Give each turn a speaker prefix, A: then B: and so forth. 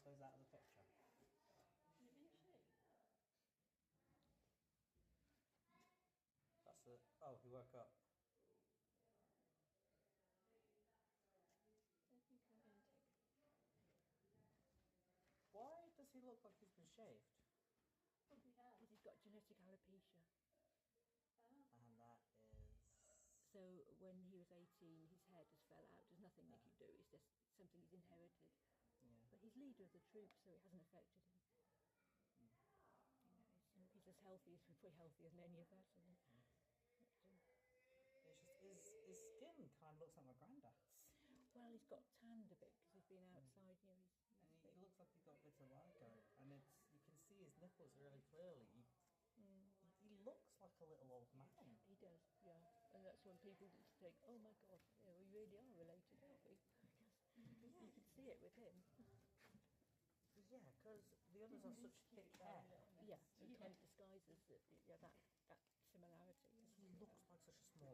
A: so he's out of the picture.
B: Has it been shaved?
A: That's it. Oh, he woke up.
B: I don't think I'm going to take.
A: Why does he look like he's been shaved?
B: Probably has.
C: Because he's got genetic alopecia.
B: Oh.
A: And that is...
C: So when he was 18, his hair just fell out. There's nothing they could do. It's just something he's inherited.
A: Yeah.
C: But he's leader of the troop, so it hasn't affected him.
A: Mm.
C: You know, he's as healthy, he's probably healthier than any of us.
A: It's just his skin kind of looks like my granddad's.
C: Well, he's got tanned a bit because he's been outside. You know, he's
A: And he looks like he's got bits of ligo, and you can see his nipples really clearly. He looks like a little old man.
C: He does, yeah. And that's when people think, oh my God, you know, we really are related, aren't we? Because you can see it with him.
A: Yeah, because the others are such thick hair.
C: Yeah, you can't disguise that similarity.
A: He looks like such a small